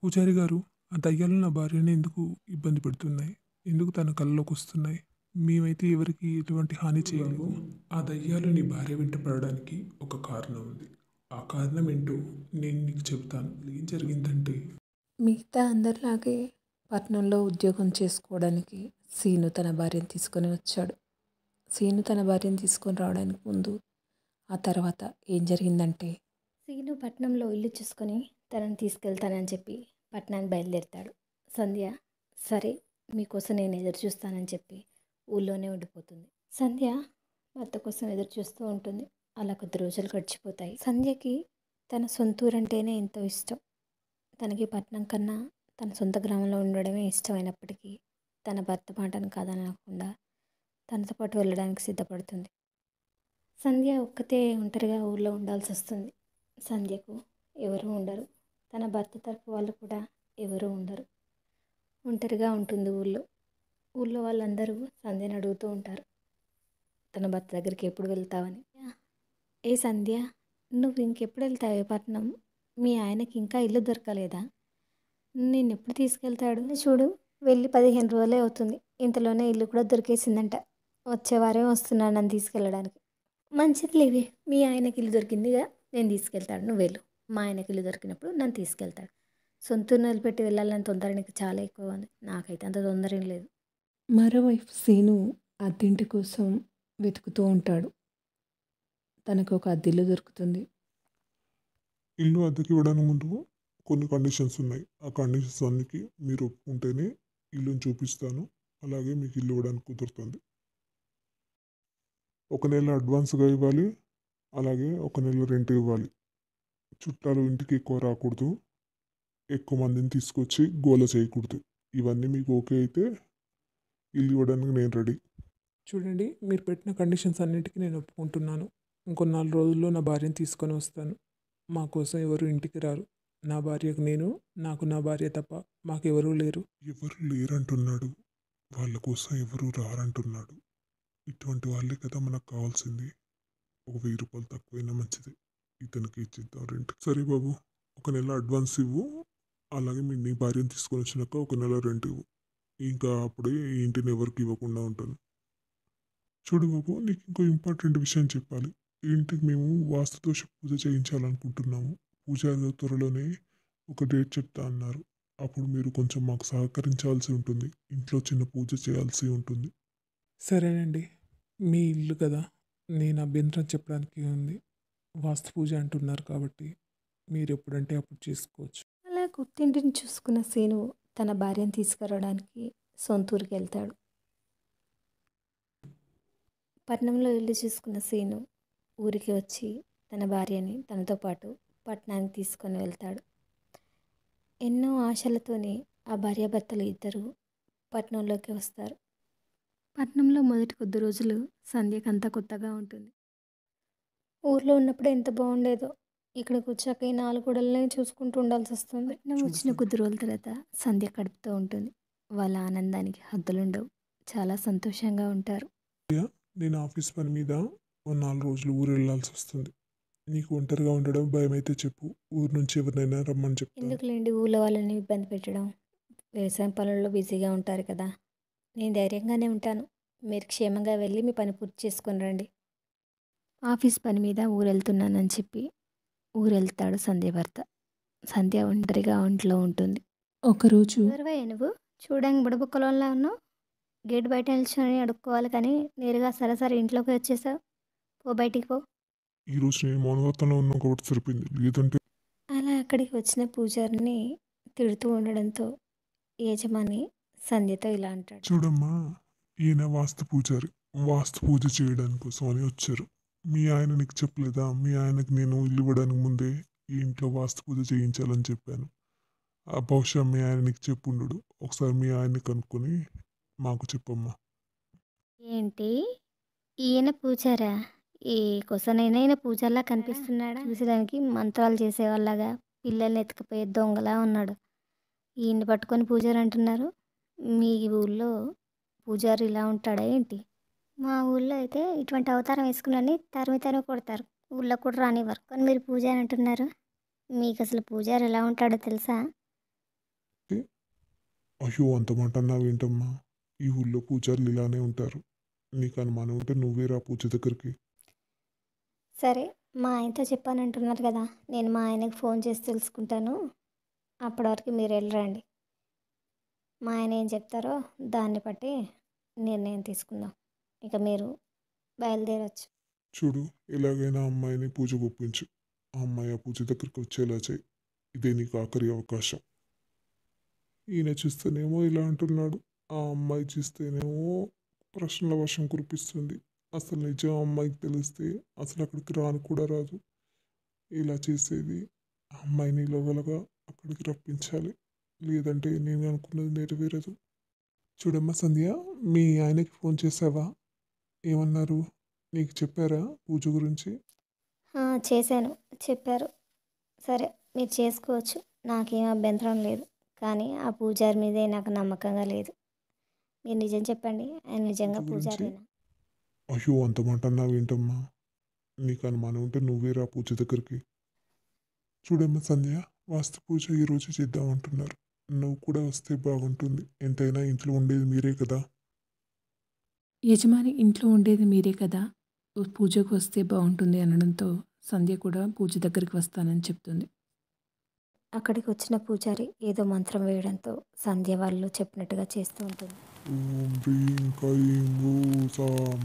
పూజారి గారు, ఆ దయ్యాలు నా భార్యని ఎందుకు ఇబ్బంది పెడుతున్నాయి? ఎందుకు తన కల్లోకొస్తున్నాయి? మేమైతే ఎవరికీ ఎటువంటి హాని చేయలేదు. ఆ దయ్యాలు నీ భార్య వెంట పడడానికి ఒక కారణం ఉంది. ఆ కారణం ఏంటో నేను నీకు చెప్తాను. ఏం జరిగిందంటే మిగతా అందరిలాగే పట్నంలో ఉద్యోగం చేసుకోవడానికి సీను తన భార్యను తీసుకొని వచ్చాడు. సీను తన భార్యను తీసుకొని రావడానికి ముందు ఆ తర్వాత ఏం జరిగిందంటే సీను పట్నంలో ఇల్లు చూసుకొని తనని తీసుకెళ్తానని చెప్పి పట్నానికి బయలుదేరుతాడు. సంధ్య సరే మీకోసం నేను ఎదురు చూస్తానని చెప్పి ఊళ్ళోనే ఉండిపోతుంది. సంధ్య భర్త కోసం ఎదురు చూస్తూ ఉంటుంది. అలా కొద్ది రోజులు గడిచిపోతాయి. సంధ్యకి తన సొంతూరు అంటేనే ఎంతో ఇష్టం. తనకి పట్నం కన్నా తన సొంత గ్రామంలో ఉండడమే ఇష్టమైనప్పటికీ తన భర్త మాటను కాదనకుండా తనతో పాటు వెళ్ళడానికి సిద్ధపడుతుంది. సంధ్య ఒక్కతే ఒంటరిగా ఊళ్ళో ఉండాల్సి వస్తుంది. సంధ్యకు ఎవరూ ఉండరు. తన భర్త తరపు వాళ్ళు కూడా ఎవరూ ఉండరు. ఒంటరిగా ఉంటుంది ఊళ్ళో. ఊళ్ళో వాళ్ళందరూ సంధ్యని అడుగుతూ ఉంటారు తన భర్త దగ్గరికి ఎప్పుడు వెళ్తావని. ఏ సంధ్య, నువ్వు ఇంకెప్పుడు వెళ్తావే పట్నం? మీ ఆయనకి ఇంకా ఇల్లు దొరకలేదా? నిన్ను ఎప్పుడు తీసుకెళ్తాడు? చూడు, వెళ్ళి 15 రోజులే అవుతుంది. ఇంతలోనే ఇల్లు కూడా దొరికేసిందంట. వచ్చేవారే వస్తున్నాను నన్ను తీసుకెళ్ళడానికి. మంచిది లేవే, మీ ఆయనకి ఇల్లు దొరికిందిగా, నేను తీసుకెళ్తాడు, నువ్వు వెళ్ళు. మా ఆయనకి ఇల్లు దొరికినప్పుడు నన్ను తీసుకెళ్తాడు. సొంతూరు వదిలిపెట్టి వెళ్ళాలని తొందర నీకు చాలా ఎక్కువ ఉంది. నాకైతే అంత తొందర ఏం లేదు. మరోవైపు సీను అద్దెంటి కోసం వెతుకుతూ ఉంటాడు. తనకు ఒక అద్దెల్లు దొరుకుతుంది. ఇల్లు అద్దెకి ఇవ్వడానికి ముందు కొన్ని కండిషన్స్ ఉన్నాయి. ఆ కండిషన్స్ అన్నికి మీరు ఒప్పుకుంటేనే ఇల్లుని చూపిస్తాను. అలాగే మీకు ఇల్లు ఇవ్వడానికి కుదురుతుంది. ఒక నెల అడ్వాన్స్గా ఇవ్వాలి. అలాగే ఒక నెల రెంట్ ఇవ్వాలి. చుట్టాలు ఇంటికి ఎక్కువ రాకూడదు. ఎక్కువ మందిని తీసుకొచ్చి గోల చేయకూడదు. ఇవన్నీ మీకు ఓకే అయితే ఇల్లు ఇవ్వడానికి నేను రెడీ. చూడండి, మీరు పెట్టిన కండిషన్స్ అన్నిటికీ నేను ఒప్పుకుంటున్నాను. ఇంకో 4 రోజుల్లో నా భార్యను తీసుకొని వస్తాను. మా కోసం ఎవరు ఇంటికి రారు. నా భార్యకు నేను, నాకు నా భార్య తప్ప మాకెవరూ లేరు. ఎవరు లేరంటున్నాడు? వాళ్ళ కోసం ఎవరు రారంటున్నాడు. ఇటువంటి వాళ్ళే కదా మనకు కావాల్సింది. ఒక 1000 రూపాయలు తక్కువైనా మంచిది. ఇతనికి ఇచ్చిద్దాం రెంట్. సరే బాబు, ఒక నెల అడ్వాన్స్ ఇవ్వు. అలాగే నీ భార్యను తీసుకొని వచ్చినాక ఒక నెల రెంట్ ఇవ్వు. ఇంకా అప్పుడే ఈ ఇంటిని ఎవరికి ఇవ్వకుండా ఉంటాను. చూడు బాబు, నీకు ఇంకో ఇంపార్టెంట్ విషయం చెప్పాలి. ఈ ఇంటికి మేము వాస్తుదోష పూజ చేయించాలనుకుంటున్నాము. పూజారి గారు త్వరలోనే ఒక డేట్ చెప్తా అన్నారు. అప్పుడు మీరు కొంచెం మాకు సహకరించాల్సి ఉంటుంది. ఇంట్లో చిన్న పూజ చేయాల్సి ఉంటుంది. సరేనండి, మీ ఇల్లు కదా, నేను అభ్యంతరం చెప్పడానికి ఉంది. వాస్తు పూజ అంటున్నారు కాబట్టి మీరు ఎప్పుడంటే అప్పుడు చేసుకోవచ్చు. అలా కొత్తింటిని చూసుకున్న సీను తన భార్యను తీసుకురావడానికి సొంతూరుకి వెళ్తాడు. పట్నంలో ఇల్లు చూసుకున్న సీను ఊరికి వచ్చి తన భార్యని తనతో పాటు పట్నానికి తీసుకొని వెళ్తాడు. ఎన్నో ఆశలతోనే ఆ భార్యాభర్తలు ఇద్దరు పట్నంలోకి వస్తారు. పట్నంలో మొదటి కొద్ది రోజులు సంధ్యకు అంతా కొత్తగా ఉంటుంది. ఊర్లో ఉన్నప్పుడు ఎంత బాగుండేదో, ఇక్కడికి వచ్చాక ఈ 4 గోడలనే చూసుకుంటూ ఉండాల్సి వస్తుంది. పట్నం వచ్చిన కొద్ది రోజుల తర్వాత సంధ్య కడుపుతూ ఉంటుంది. వాళ్ళ ఆనందానికి హద్దులుండవు. చాలా సంతోషంగా ఉంటారు. నేను ఆఫీస్ పని మీద ఓ 4 రోజులు ఊరు వెళ్ళాల్సి వస్తుంది. నీకు ఒంటరిగా ఉండడం భయం అయితే చెప్పు. ఊరు నుంచి ఎవరినైనా రమ్మని చెప్తాను. ఎందుకులేండి ఊళ్ళో వాళ్ళని ఇబ్బంది పెట్టడం. వ్యవసాయం పనుల్లో బిజీగా ఉంటారు కదా. నేను ధైర్యంగానే ఉంటాను. మీరు క్షేమంగా వెళ్ళి మీ పని పూర్తి చేసుకొని రండి. ఆఫీస్ పని మీద ఊరు వెళ్తున్నానని చెప్పి ఊరు వెళ్తాడు సంధ్య భర్త. సంధ్య ఒంటరిగా ఒంట్లో ఉంటుంది. ఒకరోజు ఎవరివయ్యా నువ్వు? చూడడానికి బుడబుక్కలోలా ఉన్నావు. గేట్ బయట నిల్చొని అడుక్కోవాలి కానీ నేరుగా సరాసరి ఇంట్లోకి వచ్చేసావు. పో, బయటికి పో. ఈరోజు నేను మౌనవ్రతంలో ఉన్న కాబట్టి సరిపోయింది. లేదంటే అలా అక్కడికి వచ్చిన పూజారిని తిడుతూ ఉండడంతో యజమాని సంధ్యతో ఇలా అంటాడు. చూడమ్మా, ఈయన వాస్తు పూజారి. వాస్తు పూజ చేయడానికి కోసం అని వచ్చారు. మీ ఆయన నీకు చెప్పలేదా? మీ ఆయనకి నేను ఇల్లు ఇవ్వడానికి ముందే ఈ ఇంట్లో వాస్తు పూజ చేయించాలని చెప్పాను. ఆ బహుశా మీ ఆయన నీకు చెప్పుండడు. ఒకసారి మీ ఆయన్ని కనుక్కొని మాకు చెప్పమ్మా. ఏంటి, ఈయన పూజారా? ఏ కొసనైనా పూజారిలా కనిపిస్తున్నాడా? చూసేదానికి మంత్రాలు చేసేవాళ్ళగా, పిల్లల్ని ఎత్తుకుపోయే దొంగలా ఉన్నాడు. ఈయన్ని పట్టుకొని పూజారి అంటున్నారు. మీ ఊళ్ళో పూజారి ఇలా ఉంటాడా ఏంటి? మా ఊళ్ళో అయితే ఇటువంటి అవతారం వేసుకుని తరిమి తరిమి కొడతారు. ఊళ్ళో కూడా రానివ్వరు. కానీ మీరు పూజారి అంటున్నారు. మీకు అసలు పూజారి ఎలా ఉంటాడో తెలుసా? అయ్యో అంత మాట అన్నావేంటమ్మా? ఈ ఊళ్ళో పూజారులు ఇలానే ఉంటారు. నీకు అనుమానం ఉంటే నువ్వే రా పూజ దగ్గరికి. సరే, మా ఆయనతో చెప్పానంటున్నారు కదా, నేను మా ఆయనకు ఫోన్ చేసి తెలుసుకుంటాను. అప్పటి వరకు మీరు వెళ్ళరండి. మా ఆయన ఏం చెప్తారో దాన్ని బట్టి నిర్ణయం తీసుకుందాం. ఇక మీరు బయలుదేరొచ్చు. చూడు, ఎలాగైనా అమ్మాయిని పూజకు ఒప్పించు. ఆ అమ్మాయి ఆ పూజ దగ్గరికి వచ్చేలా చేయి. ఇదే నీకు ఆఖరి అవకాశం. ఈయన చూస్తేనేమో ఇలా అంటున్నాడు. ఆ అమ్మాయి చూస్తేనేమో ప్రశ్నల వర్షం కురిపిస్తుంది. అసలు నిజం అమ్మాయికి తెలిస్తే అసలు అక్కడికి రాను కూడా రాదు. ఇలా చేసేది ఆ అమ్మాయిని లోగలగా అక్కడికి రప్పించాలి. లేదంటే నేను అనుకున్నది నెరవేరదు. చూడమ్మా సంధ్య, మీ ఆయనకి ఫోన్ చేసావా? ఏమన్నారు? నీకు చెప్పారా పూజ గురించి? చేశాను, చెప్పారు. సరే, మీరు చేసుకోవచ్చు, నాకేం అభ్యంతరం లేదు. కానీ ఆ పూజారి మీదే నాకు నమ్మకంగా లేదు. మీరు నిజం చెప్పండి, ఆయన నిజంగా పూజ గురించి? పూజారేనా? అయ్యో అంత మాట అన్నావేంటమ్మా? నీకు అనుమానం ఉంటే నువ్వే రా పూజ దగ్గరికి. చూడమ్మా సంధ్య, వాస్తు పూజ ఈరోజు చేద్దామంటున్నారు. నువ్వు కూడా వస్తే బాగుంటుంది. ఎంతైనా ఇంట్లో ఉండేది మీరే కదా. యజమాని ఇంట్లో ఉండేది మీరే కదా, పూజకు వస్తే బాగుంటుంది అనడంతో సంధ్య కూడా పూజ దగ్గరికి వస్తానని చెప్తుంది. అక్కడికి వచ్చిన పూజారి ఏదో మంత్రం వేయడంతో సంధ్య వాళ్ళు చెప్పినట్టుగా చేస్తూ ఉంటుంది. ఓం హ్రీం క్లీం రూసాం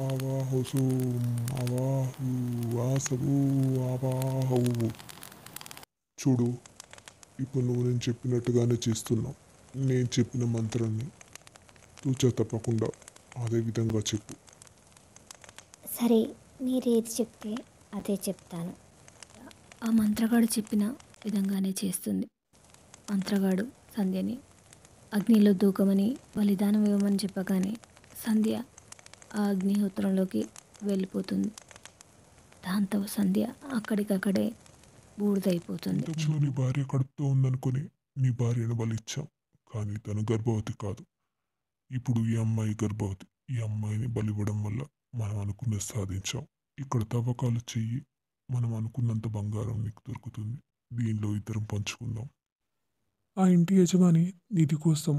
ఆవాహు సోం అవాహు వాసవు ఆవాహు. చూడు, ఇప్పుడు నువ్వు నేను చెప్పినట్టుగానే చేస్తున్నావు. నేను చెప్పిన మంత్రాన్ని తూచా తప్పకుండా అదే విధంగా చెప్పు. సరే, మీరు ఏది చెప్తే అదే చెప్తాను. ఆ మంత్రగాడు చెప్పిన విధంగానే చేస్తుంది. మంత్రగాడు సంధ్యని అగ్నిలో దూకమని బలిదానం ఇవ్వమని చెప్పగానే సంధ్య ఆ అగ్నిహోత్రంలోకి వెళ్ళిపోతుంది. దాంతో సంధ్య అక్కడికక్కడే బూడిదైపోతుంది. ఇంతకుముందు నీ భార్య కడుపుతో ఉందనుకుని నీ భార్యను బలిచ్చాం, కానీ తను గర్భవతి కాదు. ఇప్పుడు ఈ అమ్మాయి గర్భవతి. ఈ అమ్మాయిని బలివ్వడం వల్ల మనం అనుకున్నది సాధించాం. ఇక్కడ తవ్వకాలు చెయ్యి, మనం అనుకున్నంత బంగారం నీకు దొరుకుతుంది. దీనిలో ఇద్దరం పంచుకుందాం. ఆ ఇంటి యజమాని నిధి కోసం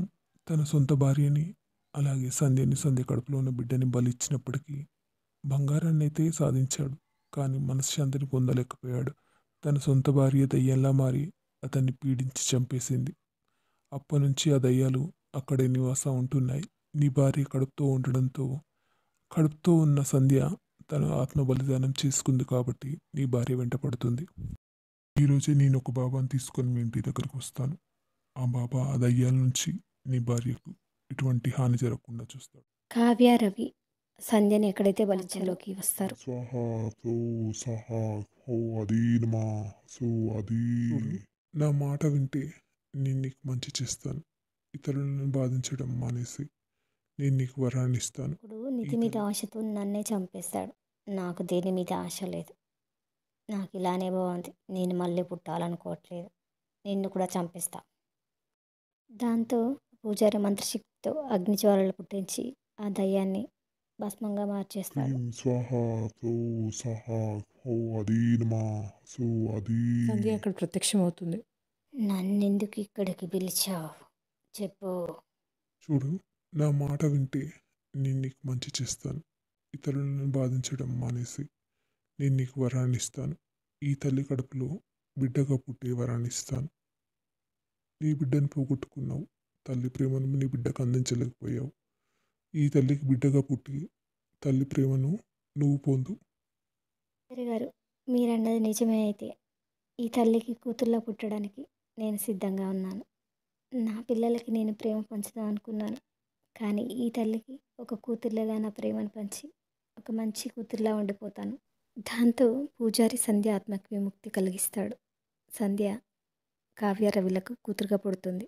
తన సొంత భార్యని, అలాగే సంధ్య కడుపులో ఉన్న బిడ్డని బలిచ్చినప్పటికీ బంగారాన్ని అయితే సాధించాడు. కానీ మనశ్శాంతిని పొందలేకపోయాడు. తన సొంత భార్య దయ్యంలా మారి అతన్ని పీడించి చంపేసింది. అప్పటి నుంచి ఆ దయ్యాలు అక్కడే నివాసం ఉంటున్నాయి. నీ భార్య కడుపుతో ఉండడంతో కడుపుతో ఉన్న సంధ్య తన ఆత్మ బలిదానం చేసుకుంది కాబట్టి నీ భార్య వెంట పడుతుంది. ఈరోజే నేను ఒక బాబాని తీసుకొని మీ ఇంటి దగ్గరకు వస్తాను. ఆ బాబా ఆ దయ్యాల నుంచి నీ భార్యకు ఎటువంటి హాని జరగకుండా చూస్తాడు. కావ్య, రవి సంధ్యని ఎక్కడైతే బలిచలోకి వస్తారు. నా మాట వింటే నేను నీకు మంచి చేస్తాను. ఇతరులను బాధించడం మానేసి నేను నీకు వరాన్ని ఇస్తాను. ఇప్పుడు నిధి మీద ఆశతో నన్నే చంపేశాడు. నాకు దేని మీద ఆశ లేదు. నాకు ఇలానే బాగుంది. నేను మళ్ళీ పుట్టాలనుకోవట్లేదు. నిన్ను కూడా చంపేస్తా. దాంతో పూజారి మంత్రశక్తితో అగ్నిజ్వాలలు పుట్టించి ఆ దయ్యాన్ని భస్మంగా మార్చేస్తాడు. సంధ్య అక్కడ ప్రత్యక్షమవుతుంది. నన్నెందుకు ఇక్కడికి పిలిచావు చెప్పు. చూడు, నా మాట వింటే నేను నీకు మంచి చేస్తాను. ఇతరులను బాధించడం మానేసి నేను నీకు వరాన్ని ఇస్తాను. ఈ తల్లి కడుపులో బిడ్డగా పుట్టే వరాన్ని ఇస్తాను. నీ బిడ్డను పోగొట్టుకున్నావు. తల్లి ప్రేమను నీ బిడ్డకు అందించలేకపోయావు. ఈ తల్లికి బిడ్డగా పుట్టి తల్లి ప్రేమను నువ్వు పొందు. గారు, మీరన్నది నిజమే అయితే ఈ తల్లికి కూతుర్లా పుట్టడానికి నేను సిద్ధంగా ఉన్నాను. నా పిల్లలకి నేను ప్రేమ పంచుదాం అనుకున్నాను. కానీ ఈ తల్లికి ఒక కూతుర్లాగా నా ప్రేమను పంచి ఒక మంచి కూతుర్లా ఉండిపోతాను. దాంతో పూజారి సంధ్య ఆత్మకి విముక్తి కలిగిస్తాడు. సంధ్య కావ్య రవిలకు కూతురుగా పుడుతుంది.